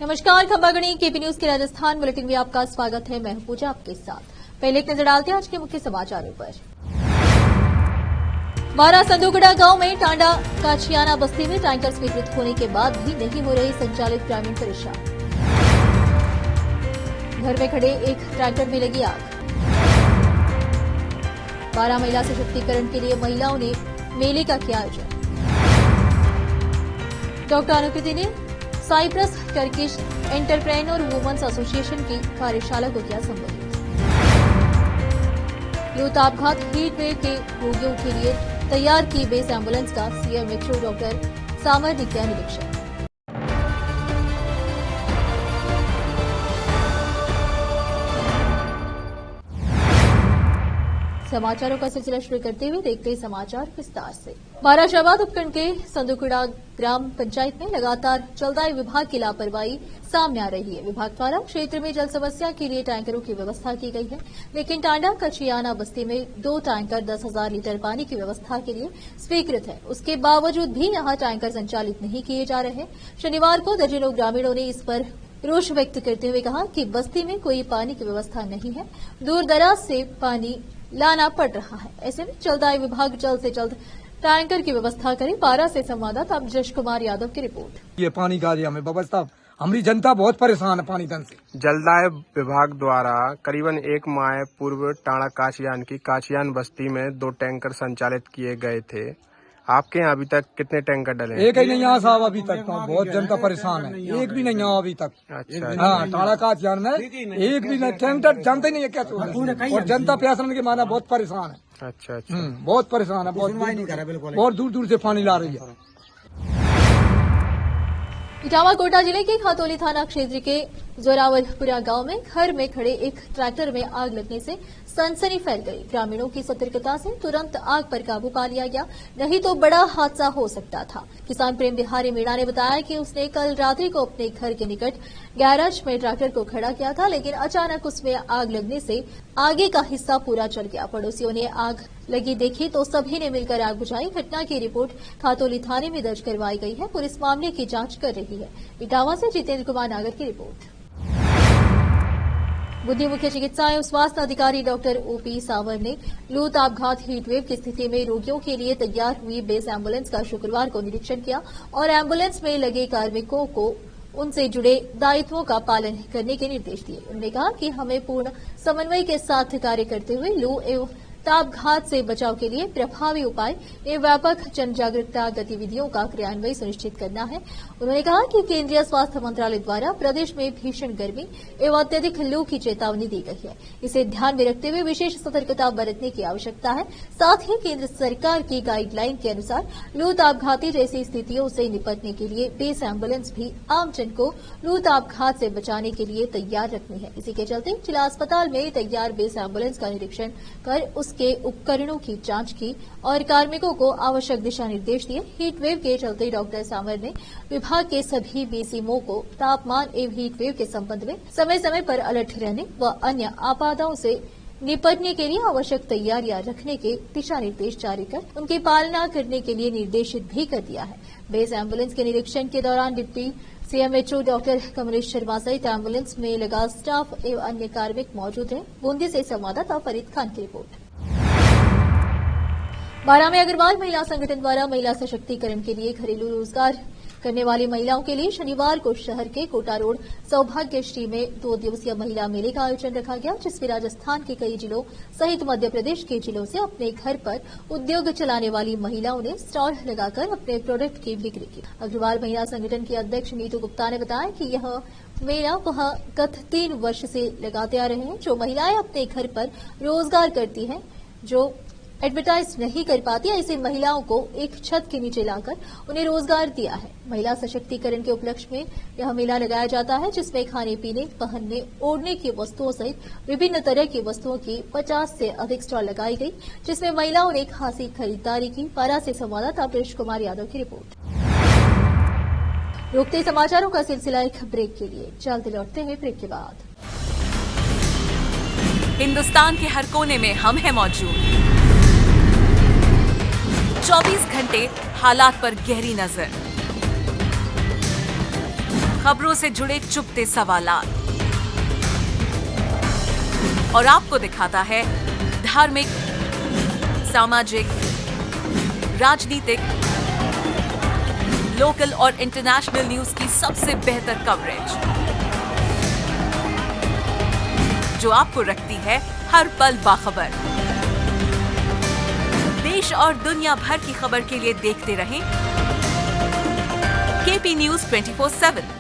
नमस्कार, खंबागणी KP news के Rajasthan bulletin में आपका स्वागत है। मैं हूं पूजा आपके साथ। पहले एक नजर डालते हैं आज के मुख्य समाचारों पर। बारा संदूकड़ा गांव में टांडा काछियाना बस्ती में टैंकर स्वीकृत होने के बाद भी नहीं हो रही संचालित ग्रामीण परेशान। घर में खड़े एक ट्रैक्टर में लगी आग। बारा महिला सशक्तिकरण के लिए महिलाओं ने मेले का किया आयोजन। डॉक्टर अनुकृति ने Cyprus Turkish Entrepreneur Women's Association की कार्यशाला को किया संबोधित। यूथ आपघात हीट वेव के रोगियों के लिए तैयार की बेस एम्बुलेंस का सीएमएचओ डॉक्टर सामर ने किया निरीक्षण। समाचारों का सिलसिला शुरू करते हुए देखते हैं समाचार विस्तार से। बारा शाहबाद उपखंड के संदूकड़ा ग्राम पंचायत में लगातार जलदाय विभाग की लापरवाही सामने आ रही है। विभाग द्वारा क्षेत्र में जल समस्या के लिए टैंकरों की व्यवस्था की गई है, लेकिन टांडा कचियाना बस्ती में 2 टैंकर 10,000 लीटर पानी की व्यवस्था के लिए स्वीकृत है। उसके बावजूद भी यहां टैंकर संचालित नहीं किए जा रहे। शनिवार को दर्जनों ग्रामीणों ने इस पर रोष व्यक्त करते हुए कहा कि बस्ती में कोई पानी की व्यवस्था नहीं है, दूर दराज से पानी लाना पड़ रहा है। ऐसे में जलदाय विभाग जल्द से जल्द टैंकर की व्यवस्था करे। बारा से संवाददाता ब्रजेश कुमार यादव की रिपोर्ट। ये पानी का हमें व्यवस्था, हमारी जनता बहुत परेशान है पानी धन से। जलदाय विभाग द्वारा करीबन 1 माह पूर्व टांडा काछियान की काछियान बस्ती में 2 टैंकर संचालित किए गए थे। आपके यहाँ अभी तक कितने टैंकर डले? एक ही नहीं आया साहब अभी तक। बहुत जनता परेशान है, एक भी नहीं आया अभी तक। अच्छा। हाँ, टांडा काछियान में एक भी नहीं, टैंकर जानते नहीं है क्या और जनता प्यासन के माना बहुत परेशान है। अच्छा। बहुत परेशान है, बहुत दूर दूर से पानी ला रही है। इटावा कोटा जिले के खातौली थाना क्षेत्र के जोरावलपुरा गांव में घर में खड़े एक ट्रैक्टर में आग लगने से सनसनी फैल गई। ग्रामीणों की सतर्कता से तुरंत आग पर काबू पा लिया गया, नहीं तो बड़ा हादसा हो सकता था। किसान प्रेम बिहारी मीणा ने बताया कि उसने कल रात्रि को अपने घर के निकट गैराज में ट्रैक्टर को खड़ा किया था, लेकिन अचानक उसमें आग लगने से आगे का हिस्सा पूरा जल गया। पड़ोसियों ने आग लगी देखी तो सभी ने मिलकर आग बुझाई। घटना की रिपोर्ट खातौली थाने में दर्ज करवाई गई है। पुलिस मामले की जांच कर रही है। इटावा से जितेंद्र कुमार नागर की रिपोर्ट। बुद्धि मुख्य चिकित्सा एवं स्वास्थ्य अधिकारी डॉक्टर ओपी सावर ने लूत आपघात हीटवेव की स्थिति में रोगियों के लिए तैयार हुई बेस एम्बुलेंस का शुक्रवार को निरीक्षण किया और एम्बुलेंस में लगे कार्मिकों को उनसे जुड़े दायित्वों का पालन करने के निर्देश दिए। उन्होंने कहा कि हमें पूर्ण समन्वय के साथ कार्य करते हुए लू एवं तापघात से बचाव के लिए प्रभावी उपाय एवं व्यापक जन जागरूकता गतिविधियों का क्रियान्वयन सुनिश्चित करना है। उन्होंने कहा कि केंद्रीय स्वास्थ्य मंत्रालय द्वारा प्रदेश में भीषण गर्मी एवं अत्यधिक लू की चेतावनी दी गई है। इसे ध्यान में रखते हुए विशेष सतर्कता बरतने की आवश्यकता है। साथ ही केंद्र सरकार की गाइडलाइन के अनुसार लू तापघाती जैसी स्थितियों से निपटने के लिए बेस एम्बुलेंस भी आमजन को लू तापघात से बचाने के लिए तैयार रखनी है। इसी के चलते जिला अस्पताल में तैयार बेस एम्बुलेंस का निरीक्षण कर के उपकरणों की जांच की और कार्मिकों को आवश्यक दिशा निर्देश दिए। हीट वेव के चलते डॉक्टर सामर ने विभाग के सभी बीसीएमओ को तापमान एवं हीट वेव के संबंध में समय समय पर अलर्ट रहने व अन्य आपदाओं से निपटने के लिए आवश्यक तैयारियां रखने के दिशा निर्देश जारी कर उनकी पालना करने के लिए निर्देशित भी कर दिया है। बेस एम्बुलेंस के निरीक्षण के दौरान deputy CMHO doctor Kamlesh Sharma सहित एम्बुलेंस में लगा स्टाफ एवं अन्य कार्मिक मौजूद हैं। बूंदी से संवाददाता फरीद खान की रिपोर्ट। बारा में अग्रवाल महिला संगठन द्वारा महिला सशक्तिकरण के लिए घरेलू रोजगार करने वाली महिलाओं के लिए शनिवार को शहर के कोटा रोड सौभाग्यश्री में 2 दिवसीय महिला मेले का आयोजन रखा गया, जिसमें राजस्थान के कई जिलों सहित मध्य प्रदेश के जिलों से अपने घर पर उद्योग चलाने वाली महिलाओं ने स्टॉल लगाकर अपने प्रोडक्ट की बिक्री की। अग्रवाल महिला संगठन की अध्यक्ष नीतू गुप्ता ने बताया कि यह मेला वह गत 3 वर्ष से लगाते आ रहे हैं। जो महिलाएं अपने घर पर रोजगार करती हैं, जो एडवर्टाइज नहीं कर पाती, ऐसी महिलाओं को एक छत के नीचे लाकर उन्हें रोजगार दिया है। महिला सशक्तिकरण के उपलक्ष्य में यह मेला लगाया जाता है, जिसमें खाने पीने, पहनने, ओढ़ने की वस्तुओं सहित विभिन्न तरह की वस्तुओं की 50 से अधिक स्टॉल लगाई गई, जिसमें महिलाओं ने खासी खरीदारी की। पारा से संवाददाता ब्रजेश कुमार यादव की रिपोर्ट। रोकते समाचारों का सिलसिला एक ब्रेक के लिए, जल्द लौटते हैं ब्रेक के बाद। हिंदुस्तान के हर कोने में हम हैं मौजूद। 24 घंटे हालात पर गहरी नजर, खबरों से जुड़े चुपते सवालात और आपको दिखाता है धार्मिक, सामाजिक, राजनीतिक, लोकल और इंटरनेशनल न्यूज की सबसे बेहतर कवरेज जो आपको रखती है हर पल बाखबर। देश और दुनिया भर की खबर के लिए देखते रहें केपी न्यूज 24/7।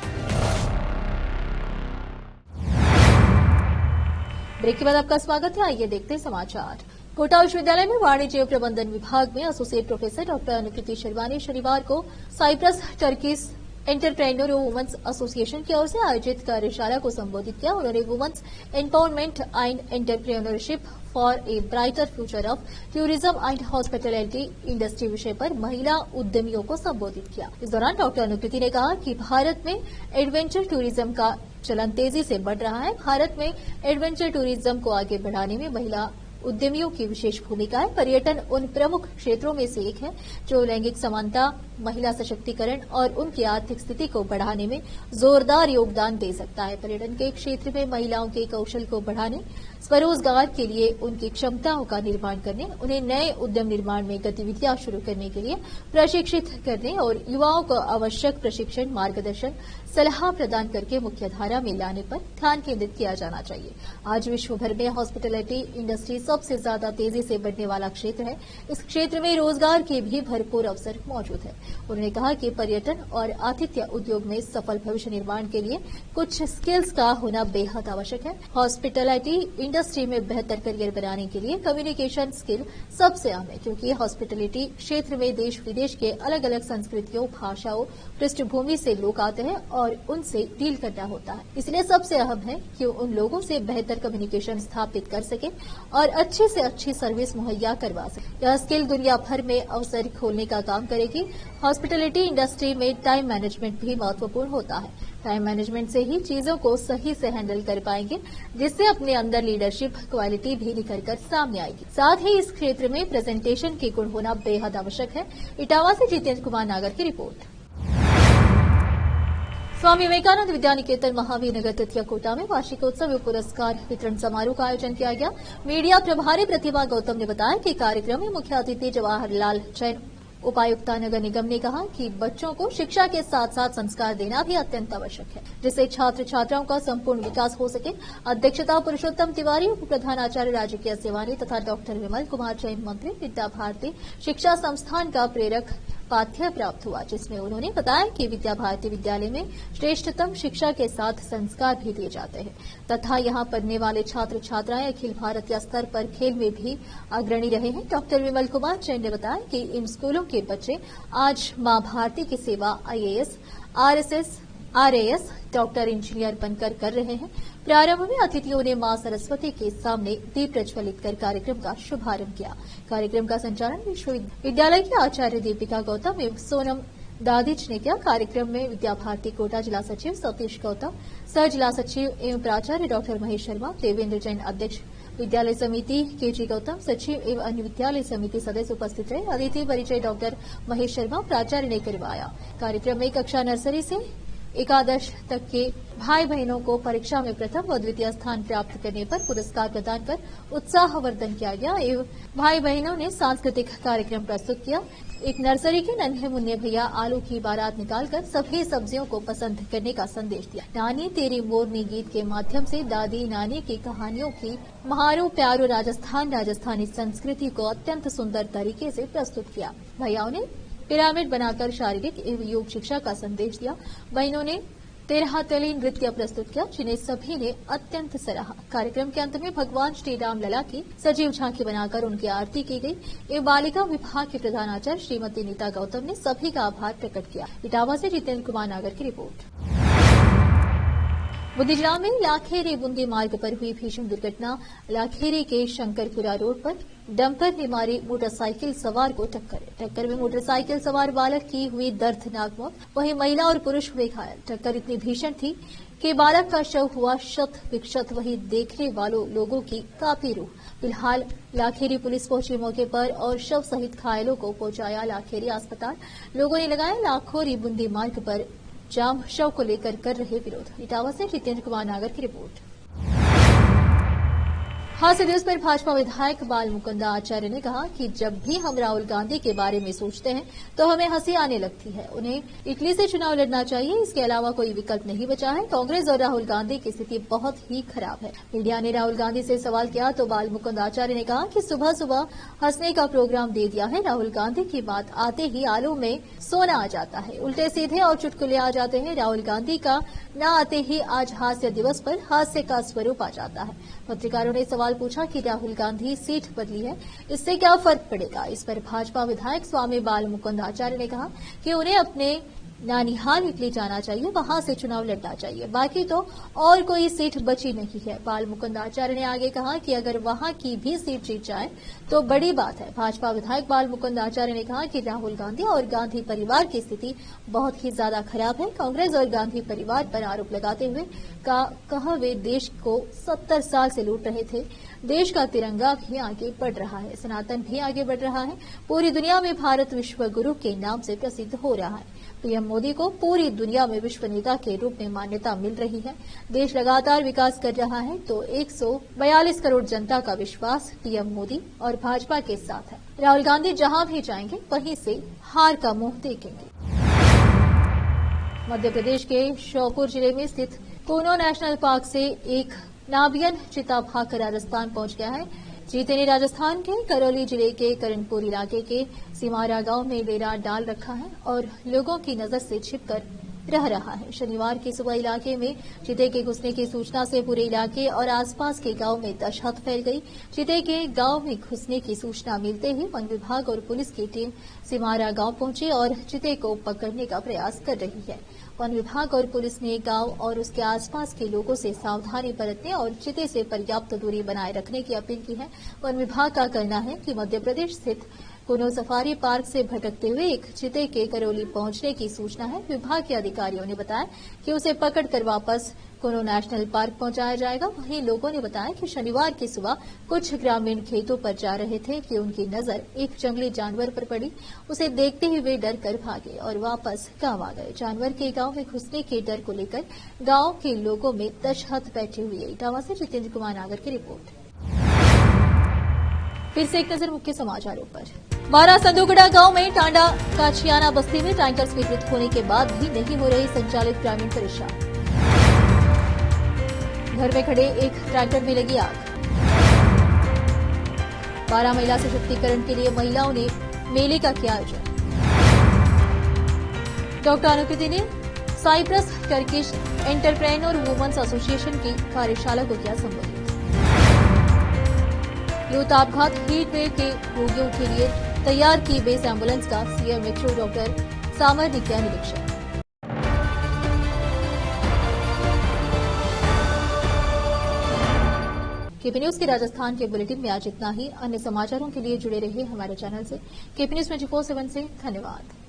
ब्रेक के बाद आपका स्वागत है। आइए देखते हैं समाचार। कोटा विश्वविद्यालय में वाणिज्य प्रबंधन विभाग में associate professor doctor Anukriti Sharma ने शनिवार को Cyprus Turkish Entrepreneur Women's Association की ओर से आयोजित कार्यशाला को संबोधित किया। उन्होंने women's empowerment and entrepreneurship for a brighter future of tourism and hospitality industry विषय पर महिला उद्यमियों को संबोधित किया। इस दौरान डॉक्टर अनुकृति ने कहा कि भारत में एडवेंचर टूरिज्म का चलन तेजी से बढ़ रहा है। भारत में एडवेंचर टूरिज्म को आगे बढ़ाने में महिला उद्यमियों की विशेष भूमिका है। पर्यटन उन प्रमुख क्षेत्रों में से एक है जो लैंगिक समानता, महिला सशक्तिकरण और उनकी आर्थिक स्थिति को बढ़ाने में जोरदार योगदान दे सकता है। पर्यटन के क्षेत्र में महिलाओं के कौशल को बढ़ाने, स्वरोजगार के लिए उनकी क्षमताओं का निर्माण करने, उन्हें नए उद्यम निर्माण में गतिविधियां शुरू करने के लिए प्रशिक्षित करने और युवाओं को आवश्यक प्रशिक्षण, मार्गदर्शन, सलाह प्रदान करके मुख्यधारा में लाने पर ध्यान केंद्रित किया जाना चाहिए। आज विश्व भर में हॉस्पिटैलिटी इंडस्ट्री सबसे ज्यादा तेजी से बढ़ने वाला क्षेत्र है। इस क्षेत्र में रोजगार के भी भरपूर अवसर मौजूद है। उन्होंने कहा कि पर्यटन और आतिथ्य उद्योग में सफल भविष्य निर्माण के लिए कुछ स्किल्स का होना बेहद आवश्यक है। हॉस्पिटैलिटी इंडस्ट्री में बेहतर करियर बनाने के लिए कम्युनिकेशन स्किल सबसे अहम है, क्योंकि हॉस्पिटैलिटी क्षेत्र में देश विदेश के अलग अलग संस्कृतियों, भाषाओं, पृष्ठभूमि से लोग आते हैं और उनसे डील करना होता है। इसलिए सबसे अहम है कि उन लोगों से बेहतर कम्युनिकेशन स्थापित कर सके और अच्छी से अच्छी सर्विस मुहैया करवा सके। यह स्किल दुनिया भर में अवसर खोलने का काम करेगी। हॉस्पिटैलिटी इंडस्ट्री में टाइम मैनेजमेंट भी महत्वपूर्ण होता है। टाइम मैनेजमेंट से ही चीजों को सही से हैंडल कर पाएंगे, जिससे अपने अंदर लीडरशिप क्वालिटी भी निखर कर सामने आएगी। साथ ही इस क्षेत्र में प्रेजेंटेशन के गुण होना बेहद आवश्यक है। इटावा से जितेंद्र कुमार नागर की रिपोर्ट। स्वामी विवेकानंद विद्या निकेतन महावीर नगर तृतीय कोटा में वार्षिकोत्सव पुरस्कार वितरण समारोह का आयोजन किया गया। मीडिया प्रभारी प्रतिभा गौतम ने बताया कि कार्यक्रम में मुख्य अतिथि जवाहरलाल जैन उपायुक्ता नगर निगम ने कहा कि बच्चों को शिक्षा के साथ साथ संस्कार देना भी अत्यंत आवश्यक है, जिससे छात्र छात्राओं का संपूर्ण विकास हो सके। अध्यक्षता पुरुषोत्तम तिवारी, उप प्रधानाचार्य राजकीय सेवानी तथा डॉक्टर विमल कुमार जैन मंत्री विद्या भारती शिक्षा संस्थान का प्रेरक पाठ्य प्राप्त हुआ, जिसमें उन्होंने बताया कि विद्या भारती विद्यालय में श्रेष्ठतम शिक्षा के साथ संस्कार भी दिए जाते हैं तथा यहां पढ़ने वाले छात्र छात्राएं अखिल भारतीय स्तर पर खेल में भी अग्रणी रहे हैं। डॉक्टर विमल कुमार जैन ने बताया कि इन स्कूलों के बच्चे आज मां भारती की सेवा IAS, RSS, RAS, doctor, engineer बनकर कर रहे हैं। प्रारंभ में अतिथियों ने मां सरस्वती के सामने दीप प्रज्वलित कर कार्यक्रम का शुभारंभ किया। कार्यक्रम का संचालन विश्वविद्यालय की आचार्य दीपिका गौतम एवं सोनम दादिच ने किया। कार्यक्रम में विद्या भारती कोटा जिला सचिव सतीश गौतम, सह जिला सचिव एवं प्राचार्य डॉक्टर महेश शर्मा, देवेंद्र जैन अध्यक्ष विद्यालय समिति KG गौतम, सचिव एवं अन्य विद्यालय समिति सदस्य उपस्थित रहे। अतिथि परिचय डॉक्टर महेश शर्मा प्राचार्य ने करवाया। कार्यक्रम में कक्षा नर्सरी से एकादश तक के भाई बहनों को परीक्षा में प्रथम व द्वितीय स्थान प्राप्त करने पर पुरस्कार प्रदान कर उत्साहवर्धन किया गया एवं भाई बहनों ने सांस्कृतिक कार्यक्रम प्रस्तुत किया। एक नर्सरी के नन्हे मुन्ने भैया आलू की बारात निकालकर सभी सब्जियों को पसंद करने का संदेश दिया। नानी तेरी मोरनी गीत के माध्यम से दादी नानी की कहानियों की महारो प्यारो राजस्थानी संस्कृति को अत्यंत सुंदर तरीके से प्रस्तुत किया। भैयाओं ने पिरामिड बनाकर शारीरिक एवं योग शिक्षा का संदेश दिया। बहनों ने तेरहतली नृत्य प्रस्तुत किया, जिन्हें सभी ने अत्यंत सराहा। कार्यक्रम के अंत में भगवान श्री राम लला की सजीव झांकी बनाकर उनकी आरती की गई एवं बालिका विभाग के प्रधानाचार्य श्रीमती नीता गौतम ने सभी का आभार प्रकट किया। इटावा से जितेंद्र कुमार नागर की रिपोर्ट। बूंदी जिला में लाखेरी बूंदी मार्ग पर हुई भीषण दुर्घटना। लाखेरी के शंकरपुरा रोड पर डंपर ने मारी मोटरसाइकिल सवार को टक्कर में मोटरसाइकिल सवार बालक की हुई दर्दनाक मौत, वहीं महिला और पुरुष हुए घायल। टक्कर इतनी भीषण थी कि बालक का शव हुआ शत विक्षत, वहीं देखने वालों लोगों की काफी रूह। फिलहाल लाखेरी पुलिस पहुंची मौके पर और शव सहित घायलों को पहुंचाया लाखेरी अस्पताल। लोगों ने लगाया लाखोरी बूंदी मार्ग पर जाम शव को लेकर कर रहे विरोध। इटावा से जितेंद्र कुमार नागर की रिपोर्ट। हास्य दिवस पर भाजपा विधायक बाल मुकुंद आचार्य ने कहा कि जब भी हम राहुल गांधी के बारे में सोचते हैं तो हमें हंसी आने लगती है। उन्हें इटली से चुनाव लड़ना चाहिए, इसके अलावा कोई विकल्प नहीं बचा है। कांग्रेस और राहुल गांधी की स्थिति बहुत ही खराब है। मीडिया ने राहुल गांधी से सवाल किया तो बाल मुकुंद आचार्य ने कहा कि सुबह सुबह हंसने का प्रोग्राम दे दिया है। राहुल गांधी की बात आते ही आलू में सोना आ जाता है, उल्टे सीधे और चुटकुले आ जाते हैं। राहुल गांधी का न आते ही आज हास्य दिवस पर हास्य का स्वरूप आ जाता है। पत्रकारों ने सवाल पूछा कि राहुल गांधी सीट बदली है, इससे क्या फर्क पड़ेगा। इस पर भाजपा विधायक स्वामी बाल मुकुंद आचार्य ने कहा कि उन्हें अपने नानिहाल इटली जाना चाहिए, वहां से चुनाव लड़ना चाहिए, बाकी तो और कोई सीट बची नहीं है। बाल मुकुंद आचार्य ने आगे कहा कि अगर वहां की भी सीट जीत जाए तो बड़ी बात है। भाजपा विधायक बाल मुकुंद आचार्य ने कहा कि राहुल गांधी और गांधी परिवार की स्थिति बहुत ही ज्यादा खराब है। कांग्रेस और गांधी परिवार पर आरोप लगाते हुए कहा वे देश को 70 साल से लूट रहे थे। देश का तिरंगा भी आगे बढ़ रहा है, सनातन भी आगे बढ़ रहा है, पूरी दुनिया में भारत विश्व गुरु के नाम से प्रसिद्ध हो रहा है। पीएम मोदी को पूरी दुनिया में विश्व नेता के रूप में मान्यता मिल रही है। देश लगातार विकास कर रहा है तो 142 करोड़ जनता का विश्वास पीएम मोदी और भाजपा के साथ है। राहुल गांधी जहां भी जाएंगे वहीं से हार का मुंह देखेंगे। मध्य प्रदेश के श्योपुर जिले में स्थित कूनो नेशनल पार्क से एक नाबियन चिता भागकर राजस्थान पहुंच गया है। चीते ने राजस्थान के करौली जिले के करणपुर इलाके के सिमारा गांव में डेरा डाल रखा है और लोगों की नजर से छिपकर रह रहा है। शनिवार की सुबह इलाके में चीते के घुसने की सूचना से पूरे इलाके और आसपास के गांव में दहशत फैल गई। चीते के गांव में घुसने की सूचना मिलते ही वन विभाग और पुलिस की टीम सिमारा गांव पहुंची और चीते को पकड़ने का प्रयास कर रही है। वन विभाग और पुलिस ने गांव और उसके आसपास के लोगों से सावधानी बरतने और चीते से पर्याप्त दूरी बनाए रखने की अपील की है। वन विभाग का कहना है कि मध्य प्रदेश स्थित कूनो सफारी पार्क से भटकते हुए एक चीते के करौली पहुंचने की सूचना है। विभाग के अधिकारियों ने बताया कि उसे पकड़कर वापस कूनो नेशनल पार्क पहुंचाया जाएगा। वहीं लोगों ने बताया कि शनिवार की सुबह कुछ ग्रामीण खेतों पर जा रहे थे कि उनकी नजर एक जंगली जानवर पर पड़ी। उसे देखते ही वे डर कर भागे और वापस गांव आ गए। जानवर के गांव में घुसने के डर को लेकर गांव के लोगों में दहशत बैठी हुई है। इटावा से जितेंद्र कुमार नागर की रिपोर्ट। फिर से एक नजर मुख्य समाचारों पर। बारा संदूगड़ा गांव में टांडा काछियाना बस्ती में टैंकर स्वीकृत होने के बाद भी नहीं हो रही संचालित ग्रामीण परेशान। घर में खड़े एक ट्रैक्टर में लगी आग। बारा महिला सशक्तिकरण के लिए महिलाओं ने मेले का किया आयोजन। डॉक्टर अनुकृति ने Cyprus Turkish Entrepreneur Women's Association की कार्यशाला को किया संबोधित। यूथ आपघात हीट वेव के रोगियों के लिए तैयार की बेस एम्बुलेंस का सीएम मेट्रो डॉक्टर सामर ने किया निरीक्षण। केपी न्यूज के राजस्थान के बुलेटिन में आज इतना ही। अन्य समाचारों के लिए जुड़े रहिए हमारे चैनल से। केपी न्यूज 24/7 से धन्यवाद।